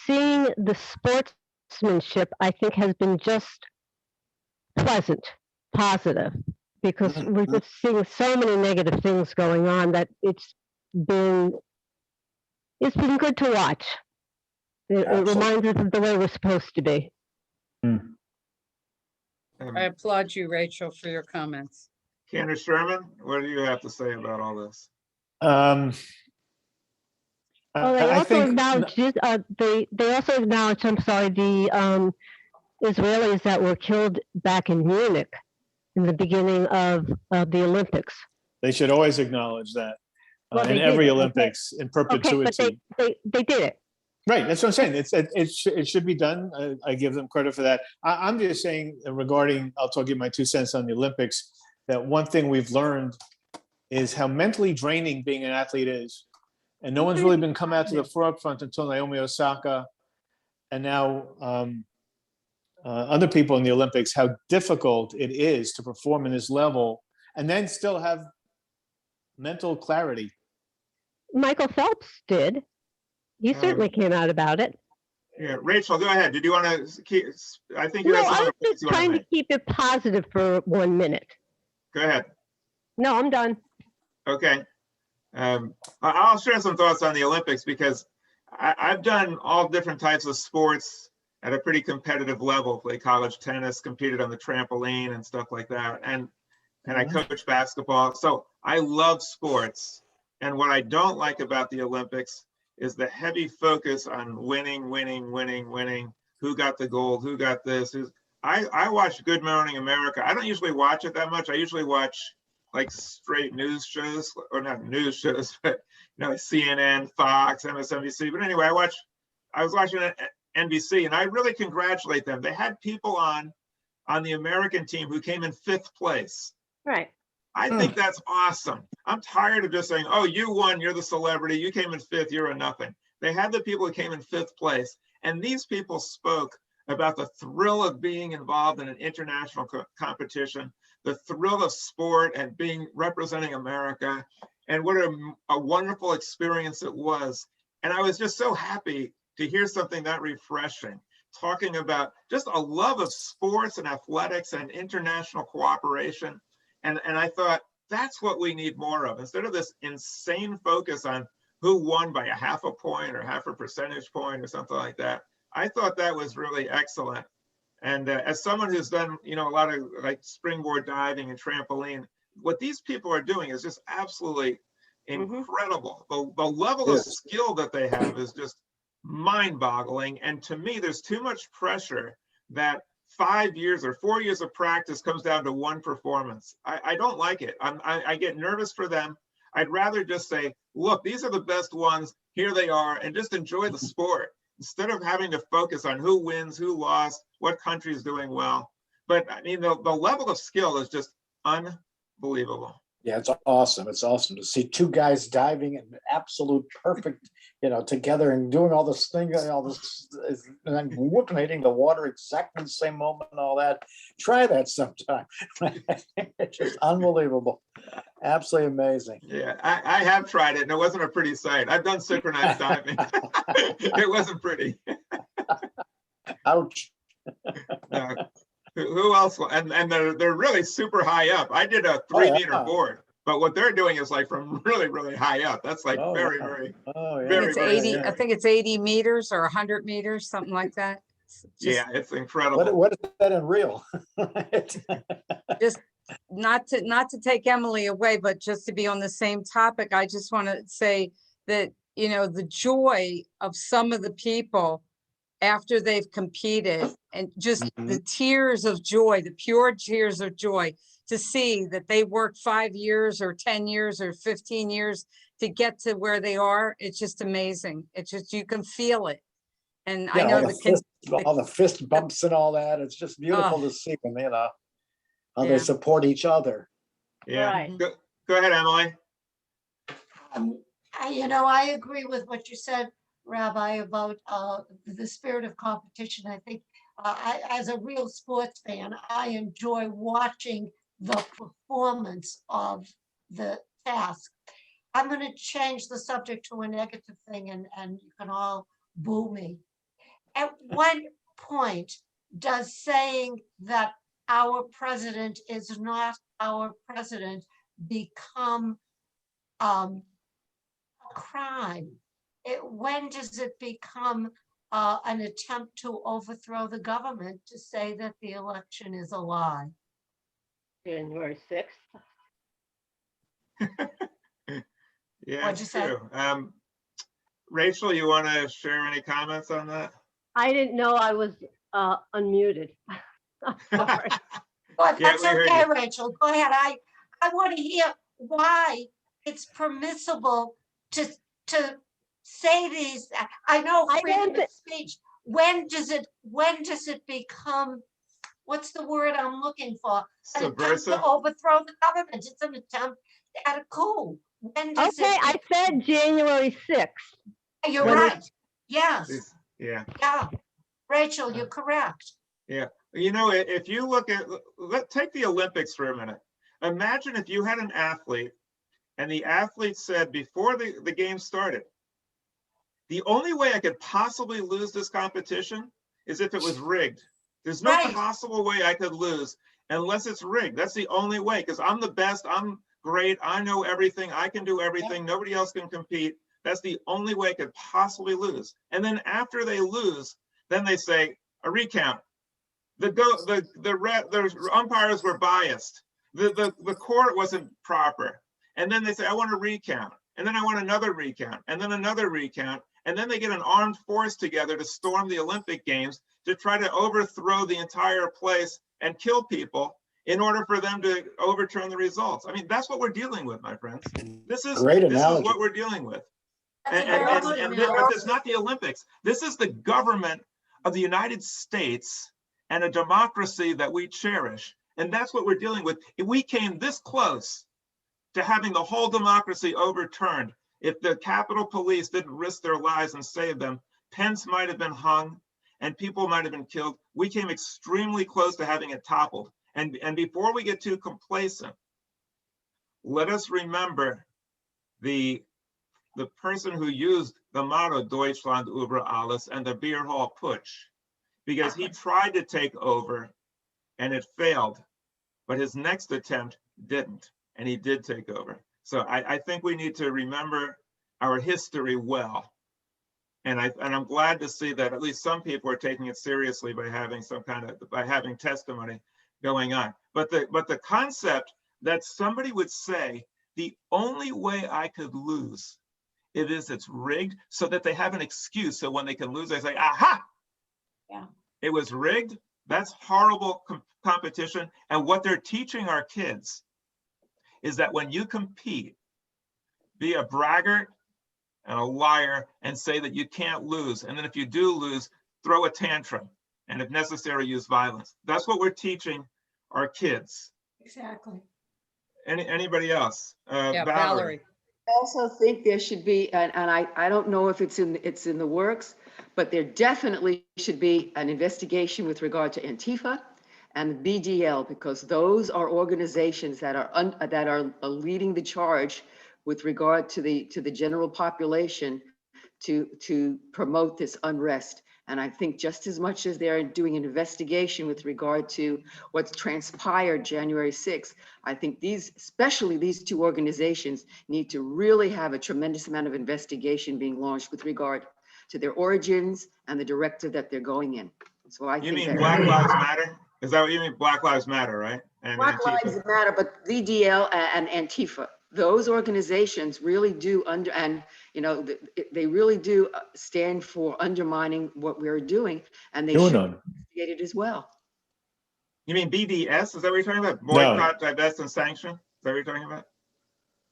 Seeing the sportsmanship, I think, has been just pleasant, positive, because we're just seeing so many negative things going on that it's been good to watch. It reminds us of the way we're supposed to be. I applaud you, Rachel, for your comments. Cantor Sherman, what do you have to say about all this? Well, they also acknowledged they also acknowledged, I'm sorry, the Israelis that were killed back in Munich in the beginning of the Olympics. They should always acknowledge that in every Olympics in perpetuity. Okay, but they did it. Right, that's what I'm saying. It should be done. I give them credit for that. I'm just saying regarding, I'll give you my 2 cents on the Olympics, that one thing we've learned is how mentally draining being an athlete is. And no one's really been come out to the forefront until Naomi Osaka and now other people in the Olympics, how difficult it is to perform in this level and then still have mental clarity. Michael Phelps did. He certainly came out about it. Yeah, Rachel, go ahead. Did you want to keep? I think you. No, I was just trying to keep it positive for 1 minute. Go ahead. No, I'm done. Okay. I'll share some thoughts on the Olympics because I've done all different types of sports at a pretty competitive level. Played college tennis, competed on the trampoline and stuff like that, and I coach basketball. So I love sports. And what I don't like about the Olympics is the heavy focus on winning. Who got the gold? Who got this? I watch Good Morning America. I don't usually watch it that much. I usually watch like straight news shows, or not news shows, but CNN, Fox, MSNBC. But anyway, I was watching NBC, and I really congratulate them. They had people on the American team who came in 5th place. Right. I think that's awesome. I'm tired of just saying, oh, you won, you're the celebrity, you came in 5th, you're a nothing. They had the people who came in 5th place, and these people spoke about the thrill of being involved in an international competition, the thrill of sport and representing America, and what a wonderful experience it was. And I was just so happy to hear something that refreshing, talking about just a love of sports and athletics and international cooperation. And I thought, that's what we need more of. Instead of this insane focus on who won by a half a point or half a percentage point or something like that, I thought that was really excellent. And as someone who's done, a lot of like springboard diving and trampoline, what these people are doing is just absolutely incredible. The level of skill that they have is just mind-boggling. And to me, there's too much pressure that 5 years or 4 years of practice comes down to one performance. I don't like it. I get nervous for them. I'd rather just say, look, these are the best ones. Here they are, and just enjoy the sport instead of having to focus on who wins, who lost, what country is doing well. But I mean, the level of skill is just unbelievable. Yeah, it's awesome. It's awesome to see two guys diving in absolute perfect, together and doing all this thing, all this, and then whooping, hitting the water exactly the same moment and all that. Try that sometime. It's just unbelievable. Absolutely amazing. Yeah, I have tried it, and it wasn't a pretty sight. I've done synchronized diving. It wasn't pretty. Ouch. Who else? And they're really super high up. I did a 3-meter board, but what they're doing is like from really, really high up. That's like very, I think it's 80 meters or 100 meters, something like that. Yeah, it's incredible. What is that in real? Just not to take Emily away, but just to be on the same topic, I just want to say that, the joy of some of the people after they've competed, and just the tears of joy, the pure tears of joy, to see that they worked 5 years or 10 years or 15 years to get to where they are. It's just amazing. It's just, you can feel it. And I know all the fist bumps and all that. It's just beautiful to see them, how they support each other. Yeah. Right. Go ahead, Emily. I agree with what you said, Rabbi, about the spirit of competition. I think as a real sports fan, I enjoy watching the performance of the task. I'm going to change the subject to a negative thing, and you can all boo me. At what point does saying that our president is not our president become a crime? When does it become an attempt to overthrow the government to say that the election is a lie? January 6th. Yeah, it's true. Rachel, you want to share any comments on that? I didn't know I was unmuted. Sorry. But that's okay, Rachel. Go ahead. I want to hear why it's permissible to say these. I know freedom of speech. When does it become, what's the word I'm looking for? An attempt to overthrow the government. It's an attempt at a coup. When does I said January 6th. You're right. Yes. Yeah. Yeah. Rachel, you're correct. Yeah. If you look at, take the Olympics for a minute. Imagine if you had an athlete and the athlete said before the game started, the only way I could possibly lose this competition is if it was rigged. There's no possible way I could lose unless it's rigged. That's the only way, because I'm the best, I'm great, I know everything, I can do everything, nobody else can compete. That's the only way I could possibly lose. And then after they lose, then they say a recount. The umpires were biased. The court wasn't proper. And then they say, I want a recount. And then I want another recount, and then another recount. And then they get an armed force together to storm the Olympic Games to try to overthrow the entire place and kill people in order for them to overturn the results. I mean, that's what we're dealing with, my friends. This is what we're dealing with. And it's not the Olympics. This is the government of the United States and a democracy that we cherish. And that's what we're dealing with. If we came this close to having the whole democracy overturned, if the Capitol Police didn't risk their lives and save them, Pence might have been hung and people might have been killed. We came extremely close to having it toppled. And before we get too complacent, let us remember the person who used the motto Deutschland über alles and the beer hall putsch, because he tried to take over and it failed, but his next attempt didn't, and he did take over. So I think we need to remember our history well. And I'm glad to see that at least some people are taking it seriously by having testimony going on. But the concept that somebody would say, the only way I could lose it's rigged, so that they have an excuse. So when they can lose, they say, aha, it was rigged. That's horrible competition. And what they're teaching our kids is that when you compete, be a braggart and a liar and say that you can't lose. And then if you do lose, throw a tantrum. And if necessary, use violence. That's what we're teaching our kids. Exactly. Anybody else? Yeah, Valerie. Valerie. I also think there should be, and I don't know if it's in the works, but there definitely should be an investigation with regard to Antifa and the BDL, because those are organizations that are leading the charge with regard to the general population to promote this unrest. And I think just as much as they're doing an investigation with regard to what's transpired January 6th, I think especially these two organizations need to really have a tremendous amount of investigation being launched with regard to their origins and the directive that they're going in. So I You think mean that Black Lives Matter? Is that what you mean? Black Lives Matter, right? And Black Antifa. Lives Matter, but VDL and Antifa, those organizations really do they really do stand for undermining what we're doing, and they should be investigated as well. You mean BDS? Is that what you're talking about? Boycott, divest, and sanction? Is that what you're talking about?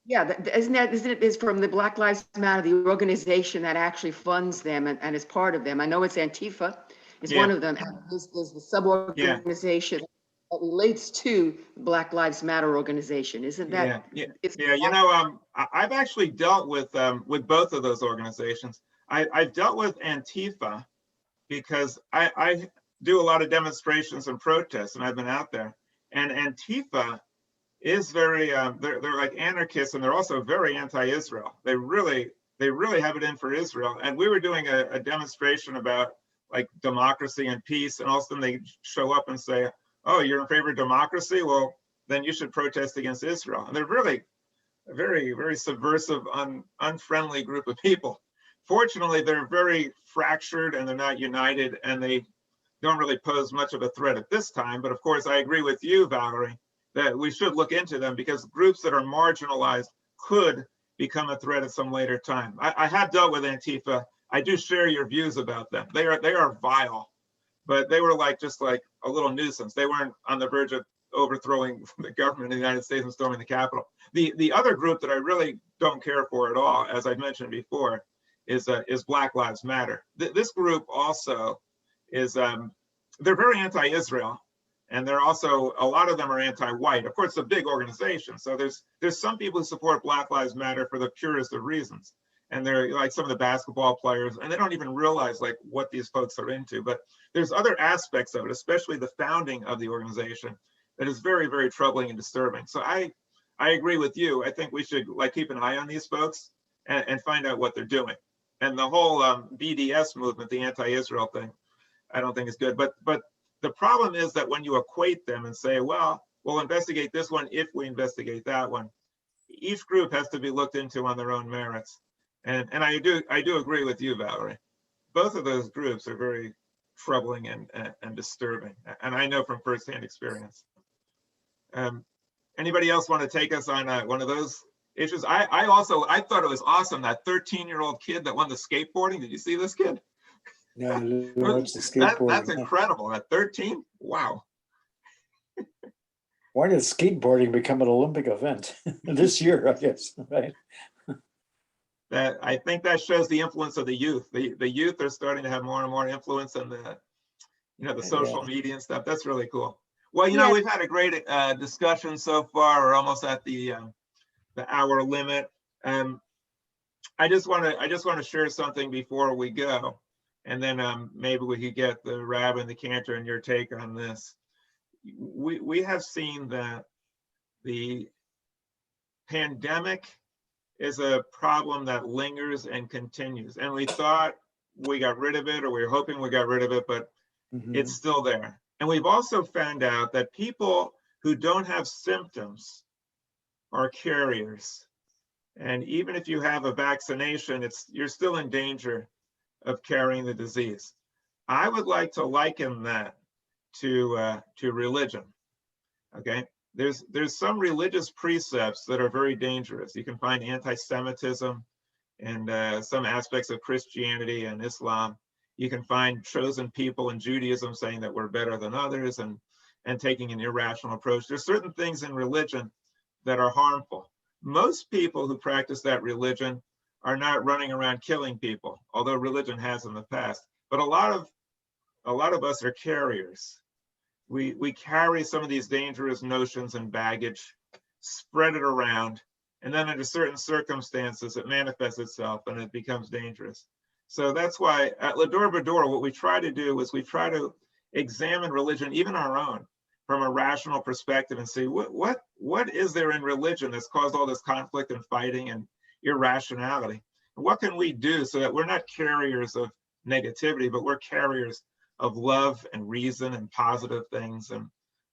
Yeah, isn't it from the Black Lives Matter, the organization that actually funds them and is part of them? I know it's Antifa, is one of them, and there's the sub-organization that relates to Black Lives Matter organization. Isn't that? Yeah. You know, I've actually dealt with both of those organizations. I've dealt with Antifa because I do a lot of demonstrations and protests, and I've been out there. And Antifa is very they're like anarchists, and they're also very anti-Israel. They really have it in for Israel. And we were doing a demonstration about like democracy and peace, and all of a sudden they show up and say, "Oh, you're in favor of democracy? Well, then you should protest against Israel." And they're really a very, very subversive, unfriendly group of people. Fortunately, they're very fractured and they're not united, and they don't really pose much of a threat at this time. But of course, I agree with you, Valerie, that we should look into them, because groups that are marginalized could become a threat at some later time. I have dealt with Antifa. I do share your views about them. They are vile, but they were just like a little nuisance. They weren't on the verge of overthrowing the government of the United States and storming the Capitol. The other group that I really don't care for at all, as I mentioned before, is Black Lives Matter. This group also is they're very anti-Israel, and they're also, a lot of them are anti-white. Of course, it's a big organization, so there's some people who support Black Lives Matter for the purest of reasons, and they're like some of the basketball players, and they don't even realize like what these folks are into. But there's other aspects of it, especially the founding of the organization, that is very, very troubling and disturbing. So I agree with you. I think we should keep an eye on these folks and find out what they're doing. And the whole BDS movement, the anti-Israel thing, I don't think is good. But the problem is that when you equate them and say, well, we'll investigate this one if we investigate that one, each group has to be looked into on their own merits. And I do agree with you, Valerie. Both of those groups are very troubling and disturbing. And I know from firsthand experience. Anybody else want to take us on one of those issues? I thought it was awesome, that 13-year-old kid that won the skateboarding. Did you see this kid? Yeah, watch the skateboarding. That's incredible. At 13, wow. Why did skateboarding become an Olympic event this year? I guess, right? I think that shows the influence of the youth. The youth are starting to have more and more influence on the social media and stuff. That's really cool. Well, we've had a great discussion so far. We're almost at the hour limit. I just want to share something before we go, and then maybe we could get the Rabbi and the Cantor and your take on this. We have seen that the pandemic is a problem that lingers and continues, and we thought we got rid of it, or we were hoping we got rid of it, but it's still there. And we've also found out that people who don't have symptoms are carriers. And even if you have a vaccination, you're still in danger of carrying the disease. I would like to liken that to religion. Okay, there's some religious precepts that are very dangerous. You can find anti-Semitism and some aspects of Christianity and Islam. You can find chosen people in Judaism saying that we're better than others and taking an irrational approach. There's certain things in religion that are harmful. Most people who practice that religion are not running around killing people, although religion has in the past. But a lot of us are carriers. We carry some of these dangerous notions and baggage. spread it around, and then under certain circumstances, it manifests itself and it becomes dangerous. So that's why at L'Dor Va-Dor, what we try to do is we try to examine religion, even our own, from a rational perspective and see what is there in religion that's caused all this conflict and fighting and irrationality? And what can we do so that we're not carriers of negativity, but we're carriers of love and reason and positive things? And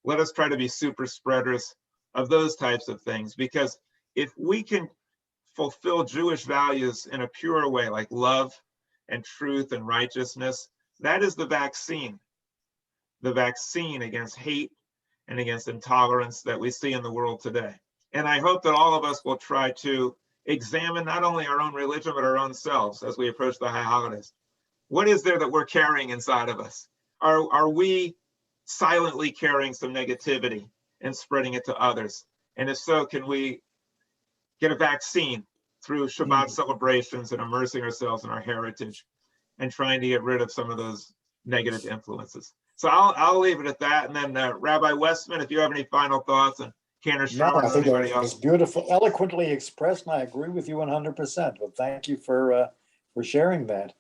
let us try to be super spreaders of those types of things, because if we can fulfill Jewish values in a pure way, like love and truth and righteousness, that is the vaccine against hate and against intolerance that we see in the world today. And I hope that all of us will try to examine not only our own religion, but our own selves as we approach the high holidays. What is there that we're carrying inside of us? Are we silently carrying some negativity and spreading it to others? And if so, can we get a vaccine through Shabbat celebrations and immersing ourselves in our heritage and trying to get rid of some of those negative influences? So I'll leave it at that. And then Rabbi Westman, if you have any final thoughts, and Cantor Sherman, I or think anybody it else. was beautiful, eloquently expressed, and I agree with you 100%. But thank you for sharing that.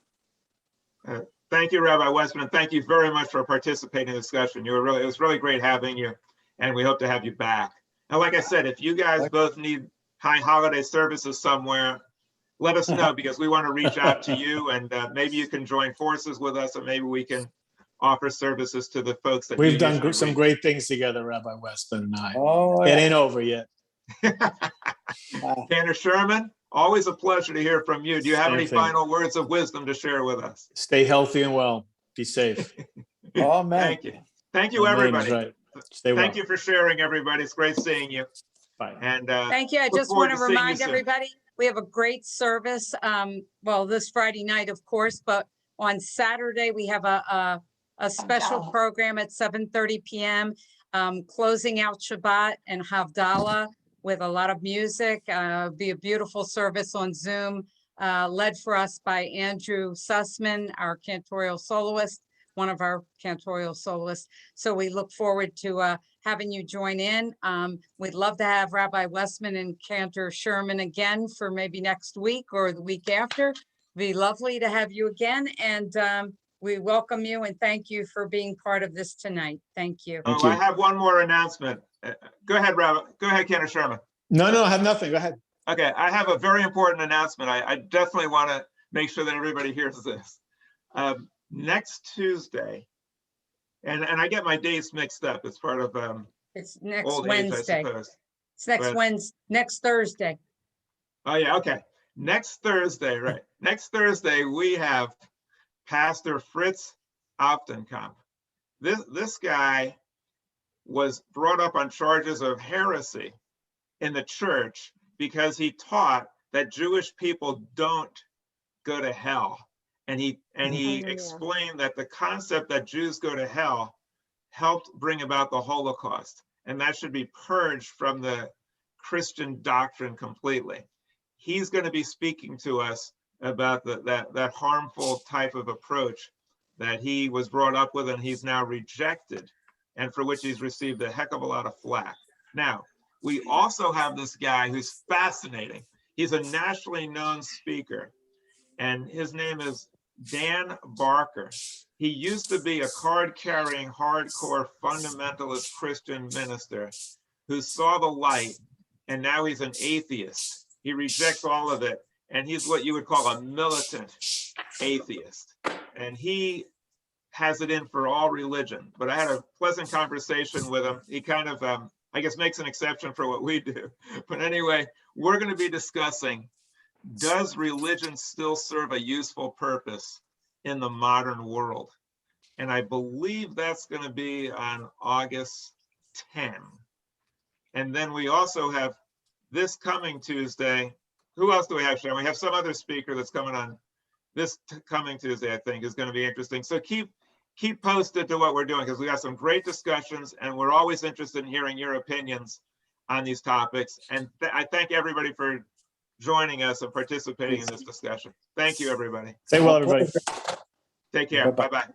Thank you, Rabbi Westman, and thank you very much for participating in the discussion. It was really great having you, and we hope to have you back. Now, like I said, if you guys both need high holiday services somewhere, let us know, because we want to reach out to you, and maybe you can join forces with us, and maybe we can offer services to the folks that We've done some great things together, Rabbi Westman and I. Oh, It ain't over yet. Cantor Sherman, always a pleasure to hear from you. Do you have any Same thing. final words of wisdom to share with us? Stay healthy and well. Be safe. Oh, man. Thank you. Thank you, Amen is everybody. right. Stay well. Thank you for sharing, everybody. It's great seeing you. Bye. And Thank you. I look just forward want to to seeing you remind soon. everybody, we have a great service. Well, this Friday night, of course, but on Saturday, we have a special program at 7:30 p.m. Closing out Shabbat and Havdalah with a lot of music. Be a beautiful service on Zoom, led for us by Andrew Sussman, our cantorial soloist, one of our cantorial soloists. So we look forward to having you join in. We'd love to have Rabbi Westman and Cantor Sherman again for maybe next week or the week after. Be lovely to have you again. And we welcome you and thank you for being part of this tonight. Thank you. Oh, I have one more announcement. Go ahead, Rabbi. Go ahead, Cantor Sherman. No, I have nothing. Go ahead. Okay, I have a very important announcement. I definitely want to make sure that everybody hears this. Next Tuesday, and I get my dates mixed up. It's part of It's next old Wednesday. age, I suppose. It's next Wednesday, next Thursday. Oh yeah, okay. Next Thursday, right? Next Thursday we have Pastor Fritz Aufdenkamp. This guy was brought up on charges of heresy in the church because he taught that Jewish people don't go to hell. And he explained that the concept that Jews go to hell helped bring about the Holocaust, and that should be purged from the Christian doctrine completely. He's going to be speaking to us about that harmful type of approach that he was brought up with and he's now rejected, and for which he's received a heck of a lot of flack. Now, we also have this guy who's fascinating. He's a nationally known speaker, and his name is Dan Barker. He used to be a card-carrying, hardcore, fundamentalist Christian minister who saw the light, and now he's an atheist. He rejects all of it, and he's what you would call a militant atheist. And he has it in for all religion. But I had a pleasant conversation with him. He kind of, I guess, makes an exception for what we do. But anyway, we're going to be discussing, does religion still serve a useful purpose in the modern world? And I believe that's going to be on August 10. And then we also have this coming Tuesday. Who else do we have, Sharon? We have some other speaker that's coming on this coming Tuesday, I think, is going to be interesting. So keep posted to what we're doing, because we got some great discussions, and we're always interested in hearing your opinions on these topics. And I thank everybody for joining us and participating in this discussion. Thank you, everybody. Stay well, everybody. Take care. Bye-bye.